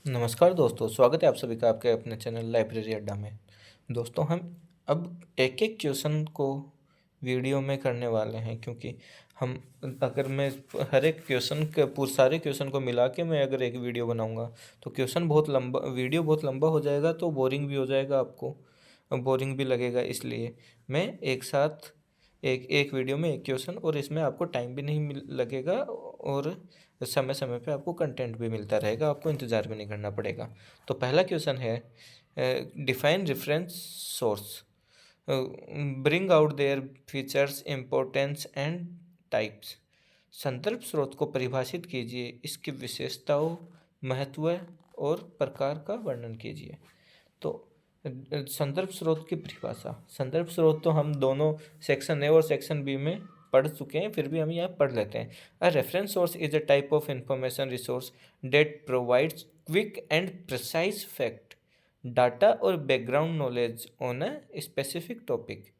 नमस्कार दोस्तों, स्वागत है आप सभी का आपके अपने चैनल लाइब्रेरी अड्डा में। दोस्तों हम अब एक-एक क्वेश्चन को वीडियो में करने वाले हैं क्योंकि हम अगर मैं हर एक क्वेश्चन के सारे क्वेश्चन को मिला के मैं अगर एक वीडियो बनाऊँगा तो वीडियो बहुत लंबा हो जाएगा तो बोरिंग भी हो जाएगा आपको, बोरिंग भी लगेगा इसलिए मैं एक साथ एक एक वीडियो में एक क्वेश्चन और इसमें आपको टाइम भी नहीं लगेगा और समय समय पे आपको कंटेंट भी मिलता रहेगा, आपको इंतज़ार भी नहीं करना पड़ेगा। तो पहला क्वेश्चन है define reference source, bring out their features importance and types. संदर्भ स्रोत को परिभाषित कीजिए, इसकी विशेषताओं, महत्व और प्रकार का वर्णन कीजिए। तो संदर्भ स्रोत की परिभाषा। संदर्भ स्रोत तो हम दोनों सेक्शन ए और सेक्शन बी में पढ़ चुके हैं, फिर भी हम यहाँ पढ़ लेते हैं। A reference source is a type of information resource that provides quick and precise fact, data और background knowledge on a specific topic.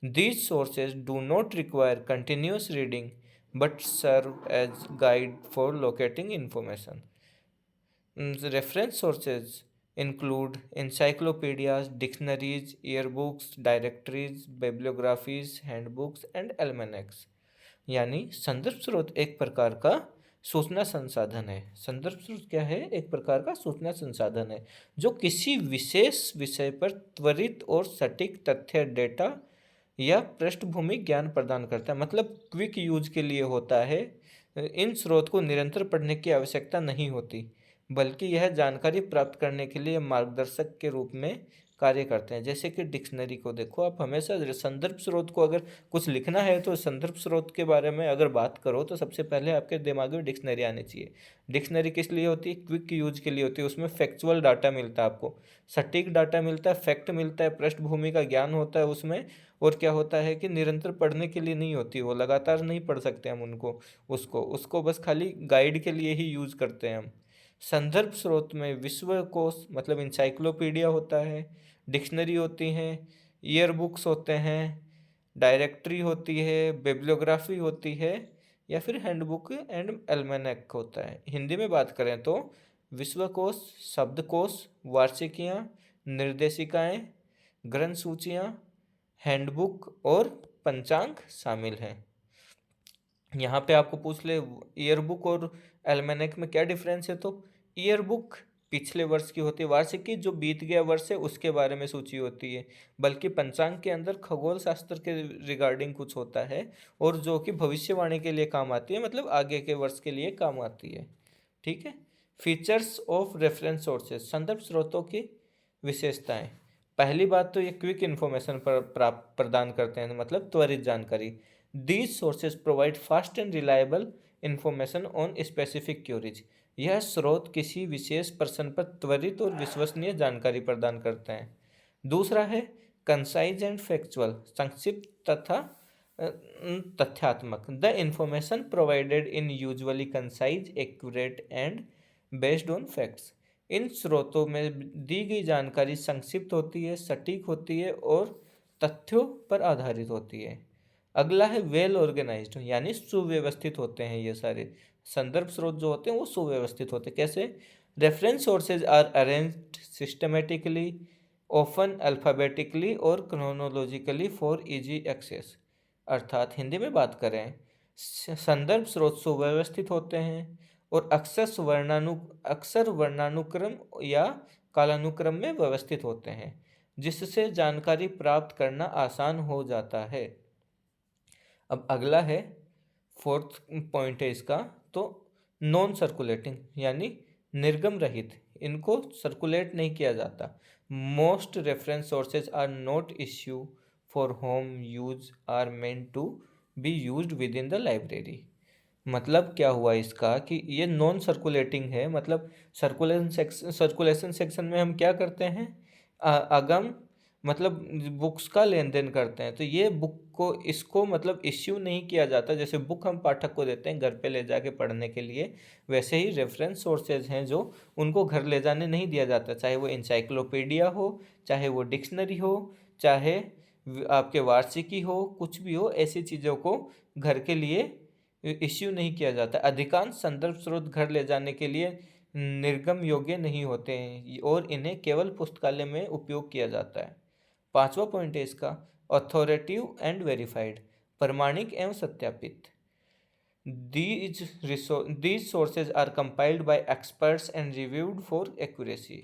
These sources do not require continuous reading but serve as guide for locating information. The reference sources include encyclopedias, dictionaries, yearbooks, directories, bibliographies, handbooks and almanacs. यानी संदर्भ स्रोत एक प्रकार का सूचना संसाधन है। संदर्भ स्रोत क्या है? एक प्रकार का सूचना संसाधन है जो किसी विशेष विषय पर त्वरित और सटीक तथ्य, डेटा या पृष्ठभूमि ज्ञान प्रदान करता है। मतलब क्विक यूज के लिए होता है। इन स्रोत को निरंतर पढ़ने की आवश्यकता नहीं होती, बल्कि यह जानकारी प्राप्त करने के लिए मार्गदर्शक के रूप में कार्य करते हैं। जैसे कि डिक्शनरी को देखो, आप हमेशा संदर्भ स्रोत को अगर कुछ लिखना है तो संदर्भ स्रोत के बारे में अगर बात करो तो सबसे पहले आपके दिमाग में डिक्शनरी आनी चाहिए। डिक्शनरी किस लिए होती है? क्विक यूज के लिए होती है। उसमें फैक्चुअल डाटा मिलता है, आपको सटीक डाटा मिलता है, फैक्ट मिलता है, पृष्ठभूमि का ज्ञान होता है उसमें। और क्या होता है कि निरंतर पढ़ने के लिए नहीं होती, वो लगातार नहीं पढ़ सकते हम उनको, उसको उसको बस खाली गाइड के लिए ही यूज करते हैं हम। संदर्भ स्रोत में विश्वकोश मतलब इंसाइक्लोपीडिया होता है, डिक्शनरी होती हैं, ईयर बुक्स होते हैं, डायरेक्टरी होती है, बिब्लियोग्राफी होती है या फिर हैंडबुक एंड एल्मेनेक होता है। हिंदी में बात करें तो विश्वकोश, शब्दकोश, वार्षिकियाँ, निर्देशिकाएँ, ग्रंथ सूचियाँ, हैंडबुक और पंचांग शामिल हैं। यहाँ पे आपको पूछ ले ईयर बुक और एल्मेनेक में क्या डिफरेंस है, तो ईयर बुक पिछले वर्ष की होती है, वार्षिकी जो बीत गया वर्ष है उसके बारे में सूची होती है, बल्कि पंचांग के अंदर खगोल शास्त्र के रिगार्डिंग कुछ होता है और जो कि भविष्यवाणी के लिए काम आती है, मतलब आगे के वर्ष के लिए काम आती है। ठीक है। फीचर्स ऑफ रेफरेंस सोर्सेज, संदर्भ स्रोतों की विशेषताएं। पहली बात तो ये क्विक इन्फॉर्मेशन प्राप्त प्रदान करते हैं, मतलब त्वरित जानकारी। These sources provide fast and reliable information on specific queries. यह स्रोत किसी विशेष प्रश्न पर त्वरित और विश्वसनीय जानकारी प्रदान करते हैं। दूसरा है कंसाइज एंड फैक्चुअल, संक्षिप्त तथा तथ्यात्मक। The information provided in usually concise, accurate and based on facts. इन स्रोतों में दी गई जानकारी संक्षिप्त होती है, सटीक होती है और तथ्यों पर आधारित होती है। अगला है वेल ऑर्गेनाइज्ड, यानी सुव्यवस्थित होते हैं ये सारे संदर्भ स्रोत जो होते हैं वो सुव्यवस्थित होते हैं। कैसे? Reference sources are arranged systematically, often alphabetically और क्रोनोलॉजिकली फॉर इजी एक्सेस। अर्थात हिंदी में बात करें, संदर्भ स्रोत सुव्यवस्थित होते हैं और अक्सर वर्णानुक्रम या कालानुक्रम में व्यवस्थित होते हैं, जिससे जानकारी प्राप्त करना आसान हो जाता है। अब अगला है, फोर्थ पॉइंट है इसका, तो नॉन सर्कुलेटिंग यानी निर्गम रहित, इनको सर्कुलेट नहीं किया जाता। Most reference sources are not issue for home use, are meant to be used within the library. मतलब क्या हुआ इसका कि ये नॉन सर्कुलेटिंग है, मतलब सर्कुलेशन सेक्शन में हम क्या करते हैं, आगम मतलब बुक्स का लेन देन करते हैं। तो ये बुक को इसको मतलब इश्यू नहीं किया जाता, जैसे बुक हम पाठक को देते हैं घर पे ले जाके पढ़ने के लिए, वैसे ही रेफरेंस सोर्सेज हैं जो उनको घर ले जाने नहीं दिया जाता। चाहे वो इंसाइक्लोपीडिया हो, चाहे वो डिक्शनरी हो, चाहे आपके वार्षिकी हो, कुछ भी हो, ऐसी चीज़ों को घर के लिए इश्यू नहीं किया जाता। अधिकांश संदर्भ स्रोत घर ले जाने के लिए निर्गम योग्य नहीं होते हैं और इन्हें केवल पुस्तकालय में उपयोग किया जाता है। 5वां पॉइंट है इसका, अथॉरिटिव एंड वेरीफाइड, प्रमाणिक एवं सत्यापित। These sources are compiled by experts and reviewed for accuracy।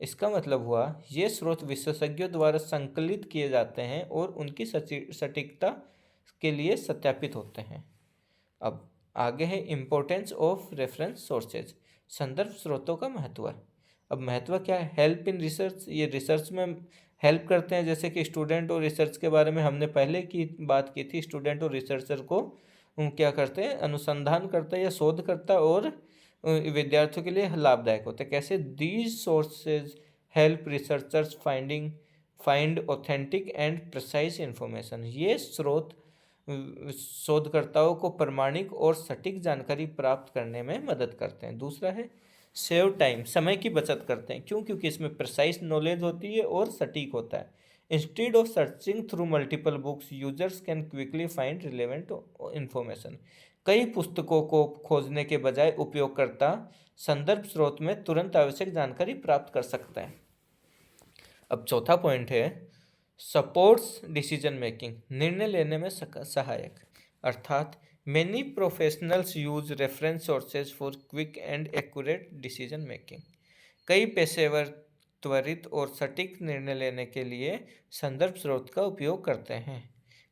इसका मतलब हुआ ये स्रोत विशेषज्ञों द्वारा संकलित किए जाते हैं और उनकी सटीकता के लिए सत्यापित होते हैं। अब आगे है इम्पोर्टेंस ऑफ रेफरेंस सोर्सेज, संदर्भ स्रोतों का महत्व। अब महत्व क्या है? हेल्प इन रिसर्च, ये रिसर्च में हेल्प करते हैं। जैसे कि स्टूडेंट और रिसर्च के बारे में हमने पहले की बात की थी। स्टूडेंट और रिसर्चर को क्या करते हैं? अनुसंधान करता है या शोध करता है और विद्यार्थियों के लिए लाभदायक होता है। कैसे? These sources help researchers find authentic and precise information. ये स्रोत शोधकर्ताओं को प्रमाणिक और सटीक जानकारी प्राप्त करने में मदद करते हैं। दूसरा है सेव टाइम, समय की बचत करते हैं। क्यों? क्योंकि इसमें प्रिसाइज नॉलेज होती है और सटीक होता है। Instead of searching through multiple books, users can quickly find relevant information. कई पुस्तकों को खोजने के बजाय उपयोगकर्ता संदर्भ स्रोत में तुरंत आवश्यक जानकारी प्राप्त कर सकता है। अब चौथा पॉइंट है सपोर्ट्स डिसीजन मेकिंग, निर्णय लेने में सहायक। अर्थात many professionals use reference sources for quick and accurate decision making. कई पेशेवर त्वरित और सटीक निर्णय लेने के लिए संदर्भ स्रोत का उपयोग करते हैं।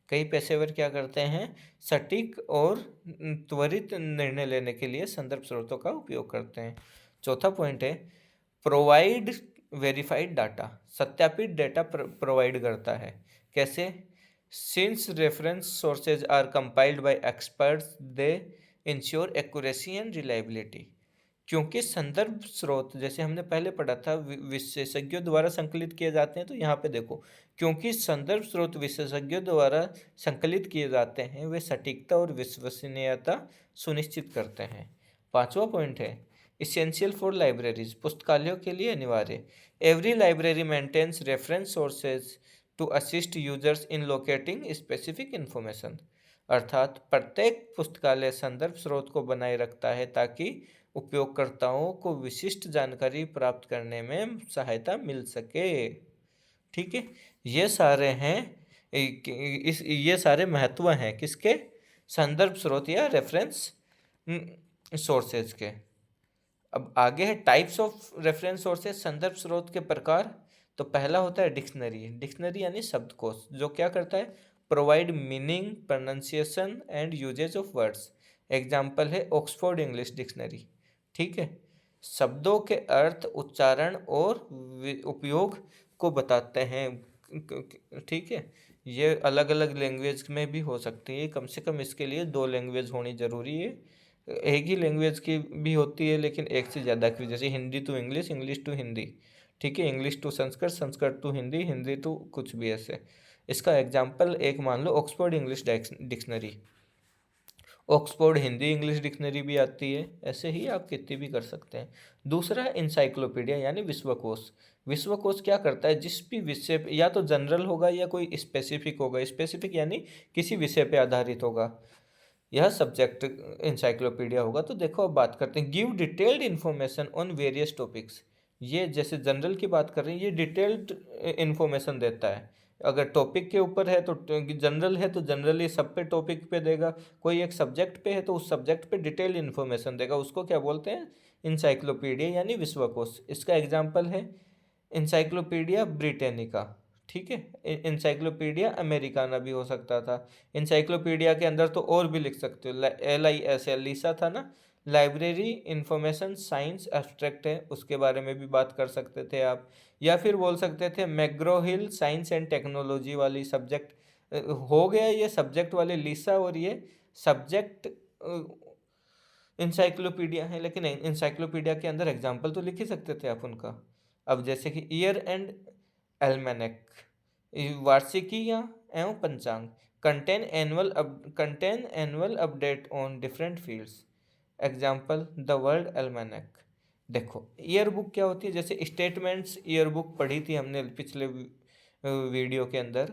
कई पेशेवर क्या करते हैं? सटीक और त्वरित निर्णय लेने के लिए संदर्भ स्रोतों का उपयोग करते हैं। चौथा पॉइंट है प्रोवाइड वेरीफाइड डाटा, सत्यापित डेटा प्रोवाइड करता है। कैसे? Since reference sources are compiled by experts they ensure accuracy and reliability. क्योंकि संदर्भ स्रोत, जैसे हमने पहले पढ़ा था, विशेषज्ञों द्वारा संकलित किए जाते हैं। तो यहाँ पे देखो, क्योंकि संदर्भ स्रोत विशेषज्ञों द्वारा संकलित किए जाते हैं, वे सटीकता और विश्वसनीयता सुनिश्चित करते हैं। 5वां पॉइंट है इसेंशियल फॉर लाइब्रेरीज, पुस्तकालयों के लिए अनिवार्य। Every library maintains reference sources to assist users in locating specific information. अर्थात प्रत्येक पुस्तकालय संदर्भ स्रोत को बनाए रखता है ताकि उपयोगकर्ताओं को विशिष्ट जानकारी प्राप्त करने में सहायता मिल सके। ठीक है, ये सारे हैं ये सारे महत्व हैं किसके? संदर्भ स्रोत या रेफरेंस सोर्सेज के। अब आगे है टाइप्स ऑफ रेफरेंस सोर्सेज, संदर्भ स्रोत के प्रकार। तो पहला होता है डिक्शनरी। डिक्शनरी यानी शब्दकोश, जो क्या करता है? Provide meaning, pronunciation and usage of words. Example है ऑक्सफोर्ड इंग्लिश डिक्शनरी। ठीक है, शब्दों के अर्थ, उच्चारण और उपयोग को बताते हैं। ठीक है, ये अलग अलग लैंग्वेज में भी हो सकती है। कम से कम इसके लिए 2 लैंग्वेज होनी ज़रूरी है। एक ही लैंग्वेज की भी होती है लेकिन एक से ज़्यादा की, जैसे Hindi to English, English to Hindi. ठीक है, English to Sanskrit, Sanskrit to Hindi, Hindi to कुछ भी ऐसे। इसका एग्जाम्पल एक मान लो Oxford English dictionary. Oxford Hindi English dictionary भी आती है। ऐसे ही आप कितनी भी कर सकते हैं। दूसरा है इंसाइक्लोपीडिया यानी विश्वकोश। विश्वकोश क्या करता है? जिस भी विषय पे, या तो जनरल होगा या कोई स्पेसिफिक होगा। स्पेसिफिक यानी किसी विषय पे आधारित होगा, यह सब्जेक्ट इंसाइक्लोपीडिया होगा। तो देखो अब बात करते हैं give detailed information on various topics. ये जैसे जनरल की बात कर रहे हैं, ये डिटेल्ड इन्फॉर्मेशन देता है। अगर टॉपिक के ऊपर है तो जनरल है तो जनरली सब पे टॉपिक पे देगा। कोई एक सब्जेक्ट पे है तो उस सब्जेक्ट पे डिटेल्ड इन्फॉर्मेशन देगा। उसको क्या बोलते हैं? इंसाइक्लोपीडिया यानी विश्वकोश। इसका एग्जाम्पल है इंसाइक्लोपीडिया ब्रिटेनिका। ठीक है, इंसाइक्लोपीडिया अमेरिकाना भी हो सकता था। इंसाइक्लोपीडिया के अंदर तो और भी लिख सकते हो, LISL लीसा था ना, लाइब्रेरी इंफॉर्मेशन साइंस एब्स्ट्रैक्ट है, उसके बारे में भी बात कर सकते थे आप। या फिर बोल सकते थे मैग्रो हिल साइंस एंड टेक्नोलॉजी वाली सब्जेक्ट हो गया। ये सब्जेक्ट वाले लीसा और ये सब्जेक्ट इंसाइक्लोपीडिया है, लेकिन इंसाइक्लोपीडिया के अंदर एग्जाम्पल तो लिख ही सकते थे आप उनका। अब जैसे कि ईयर एंड एल्मेनेक, वार्षिकियाँ एवं पंचांग, contain annual update on different fields. Example the world almanac. देखो ईयर बुक क्या होती है? जैसे स्टेटमेंट्स ईयर बुक पढ़ी थी हमने पिछले वीडियो के अंदर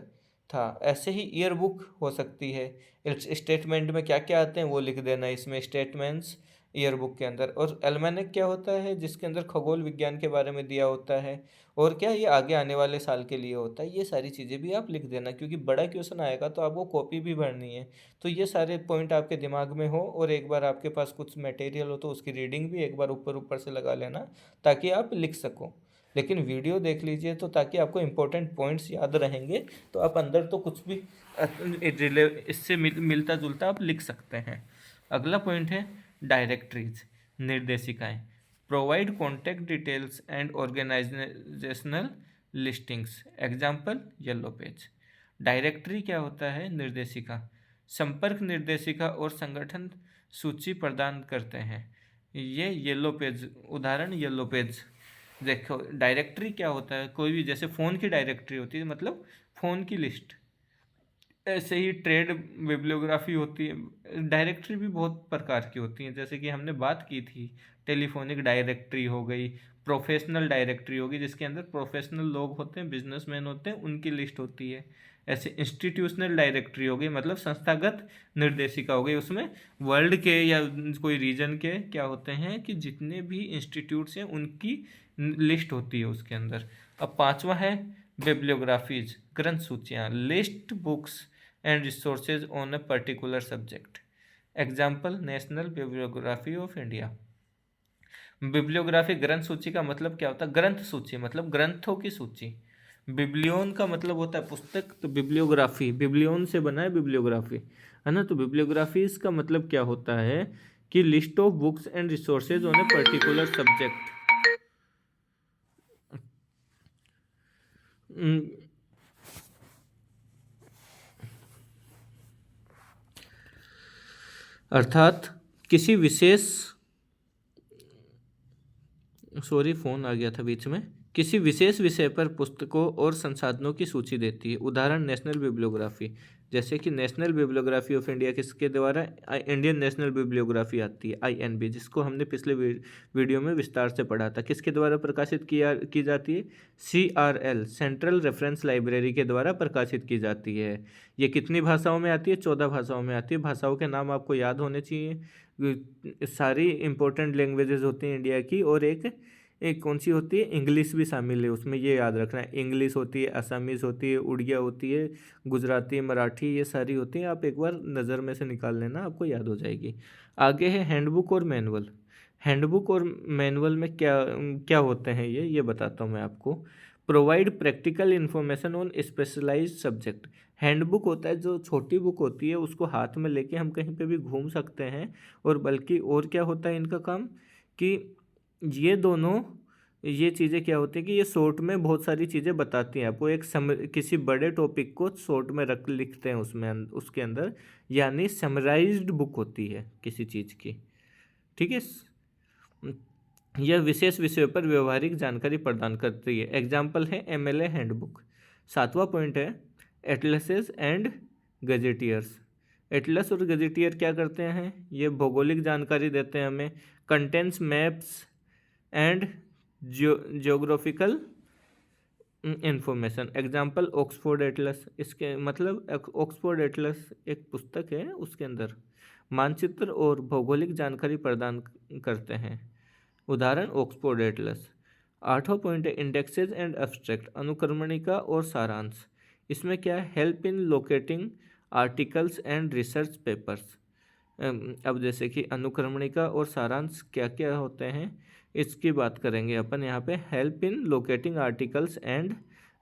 था, ऐसे ही ईयर बुक हो सकती है। स्टेटमेंट में क्या क्या आते हैं वो लिख देना इसमें। स्टेटमेंट्स ईयर बुक के अंदर। और एल्मेनिक क्या होता है, जिसके अंदर खगोल विज्ञान के बारे में दिया होता है, और क्या ये आगे आने वाले साल के लिए होता है। ये सारी चीज़ें भी आप लिख देना, क्योंकि बड़ा क्वेश्चन आएगा तो आपको कॉपी भी भरनी है। तो ये सारे पॉइंट आपके दिमाग में हो, और एक बार आपके पास कुछ मटेरियल हो तो उसकी रीडिंग भी एक बार ऊपर ऊपर से लगा लेना, ताकि आप लिख सको। लेकिन वीडियो देख लीजिए, तो ताकि आपको इंपॉर्टेंट पॉइंट्स याद रहेंगे, तो आप अंदर तो कुछ भी इससे मिलता जुलता आप लिख सकते हैं। अगला पॉइंट है डायरेक्टरीज, निर्देशिकाएं। Provide contact details and organisational listings. Example yellow page. Directory क्या होता है, निर्देशिका। संपर्क निर्देशिका और संगठन सूची प्रदान करते हैं, ये येलो पेज, उदाहरण येलो पेज। देखो डायरेक्टरी क्या होता है, कोई भी, जैसे फ़ोन की डायरेक्टरी होती है, मतलब फ़ोन की लिस्ट। ऐसे ही ट्रेड बिब्लियोग्राफी होती है। डायरेक्टरी भी बहुत प्रकार की होती हैं, जैसे कि हमने बात की थी, टेलीफोनिक डायरेक्टरी हो गई, प्रोफेशनल डायरेक्टरी होगी, जिसके अंदर प्रोफेशनल लोग होते हैं, बिजनेसमैन होते हैं, उनकी लिस्ट होती है। ऐसे इंस्टीट्यूशनल डायरेक्टरी हो गई, मतलब संस्थागत निर्देशिका हो गई, उसमें वर्ल्ड के या कोई रीजन के क्या होते हैं कि जितने भी इंस्टीट्यूट्स हैं उनकी लिस्ट होती है उसके अंदर। अब पांचवा है बिब्लियोग्राफीज, ग्रंथ सूचियाँ, list books and resources on a particular subject. Example national bibliography of India. Bibliography ग्रंथ सूची का मतलब क्या होता है, ग्रंथ सूची मतलब ग्रंथों की सूची। बिब्लियोन का मतलब होता है पुस्तक, तो बिब्लियोग्राफी, बिब्लियोन से बना है बिब्लियोग्राफी, है ना। तो बिब्लियोग्राफी इसका मतलब क्या होता है कि list of books and resources on a particular subject. अर्थात किसी विशेष, सॉरी फ़ोन आ गया था बीच में, किसी विशेष विषय पर पुस्तकों और संसाधनों की सूची देती है। उदाहरण नेशनल बिब्लियोग्राफी, जैसे कि नेशनल बिब्लियोग्राफी ऑफ इंडिया किसके द्वारा, इंडियन नेशनल बिब्लियोग्राफी आती है, INB, जिसको हमने पिछले वीडियो में विस्तार से पढ़ा था। किसके द्वारा प्रकाशित की जाती है, CRL, सेंट्रल रेफरेंस लाइब्रेरी के द्वारा प्रकाशित की जाती है। ये कितनी भाषाओं में आती है, 14 भाषाओं में आती है। भाषाओं के नाम आपको याद होने चाहिए, सारी इंपॉर्टेंट लैंग्वेजेस होती हैं इंडिया की, और एक कौन सी होती है, इंग्लिश भी शामिल है उसमें, ये याद रखना है। इंग्लिश होती है, असमीज़ होती है, उड़िया होती है, गुजराती, मराठी, ये सारी होती हैं। आप एक बार नज़र में से निकाल लेना, आपको याद हो जाएगी। आगे है हैंडबुक और मैनुअल। हैंडबुक और मैनुअल में क्या क्या होते हैं, ये बताता हूँ मैं आपको। Provide practical information on specialized subject. Handbook होता है जो छोटी बुक होती है, उसको हाथ में लेके हम कहीं पे भी घूम सकते हैं। और बल्कि और क्या होता है इनका काम, कि ये दोनों, ये चीज़ें क्या होती है कि ये शॉर्ट में बहुत सारी चीज़ें बताती हैं आपको। किसी बड़े टॉपिक को शॉर्ट में रख लिखते हैं उसमें, उसके अंदर, यानी समराइज्ड बुक होती है किसी चीज़ की, ठीक है। यह विशेष विषयों पर व्यवहारिक जानकारी प्रदान करती है। एग्जाम्पल है MLA हैंडबुक। सातवां पॉइंट है एटलसेस एंड गजेटियर्स। एटलस और गजेटियर क्या करते हैं, ये भौगोलिक जानकारी देते हैं हमें। Contents maps and geographical information. Example Oxford Atlas, इसके मतलब ऑक्सफोर्ड एटलस एक पुस्तक है, उसके अंदर मानचित्र और भौगोलिक जानकारी प्रदान करते हैं। उदाहरण ऑक्सफोर्ड एटलस। आठवां पॉइंट है इंडेक्सेस एंड एब्स्ट्रैक्ट, अनुक्रमणिका और सारांश। इसमें क्या है, help in locating articles and research papers. अब जैसे कि अनुक्रमणिका और सारांश क्या क्या होते हैं, इसकी बात करेंगे अपन यहाँ पे। Help in locating articles and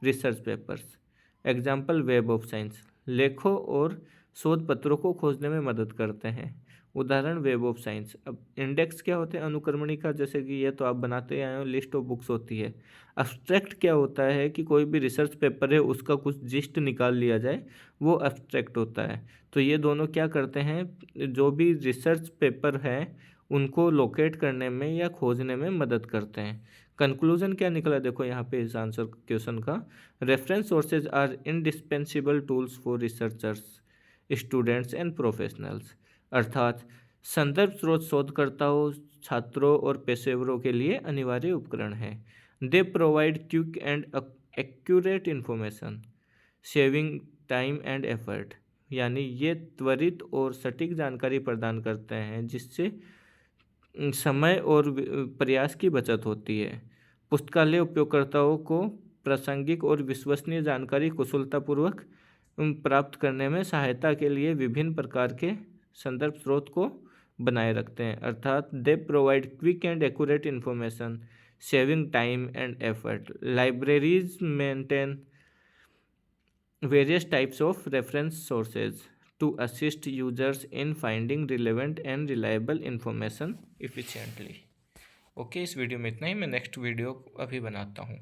research papers. Example web of science, लेखों और शोध पत्रों को खोजने में मदद करते हैं। उदाहरण वेब ऑफ साइंस। अब इंडेक्स क्या होते हैं, अनुक्रमणिका, जैसे कि ये तो आप बनाते आए हो, लिस्ट ऑफ बुक्स होती है। एब्स्ट्रैक्ट क्या होता है कि कोई भी रिसर्च पेपर है उसका कुछ जिस्ट निकाल लिया जाए, वो एब्स्ट्रैक्ट होता है। तो ये दोनों क्या करते हैं, जो भी रिसर्च पेपर है उनको लोकेट करने में या खोजने में मदद करते हैं। कंक्लूजन क्या निकला, देखो यहाँ पे इस आंसर क्वेश्चन का। Reference sources are indispensable tools for researchers, students and professionals. अर्थात संदर्भ स्रोत शोधकर्ताओं, छात्रों और पेशेवरों के लिए अनिवार्य उपकरण हैं। They provide quick and accurate information, saving time and effort. यानी ये त्वरित और सटीक जानकारी प्रदान करते हैं, जिससे समय और प्रयास की बचत होती है। पुस्तकालय उपयोगकर्ताओं को प्रासंगिक और विश्वसनीय जानकारी कुशलतापूर्वक प्राप्त करने में सहायता के लिए विभिन्न प्रकार के संदर्भ स्रोत को बनाए रखते हैं, अर्थात they provide quick and accurate information, saving time and effort. Libraries maintain various types of reference sources to assist users in finding relevant and reliable information efficiently। Okay, इस वीडियो में इतना ही। मैं नेक्स्ट वीडियो अभी बनाता हूँ।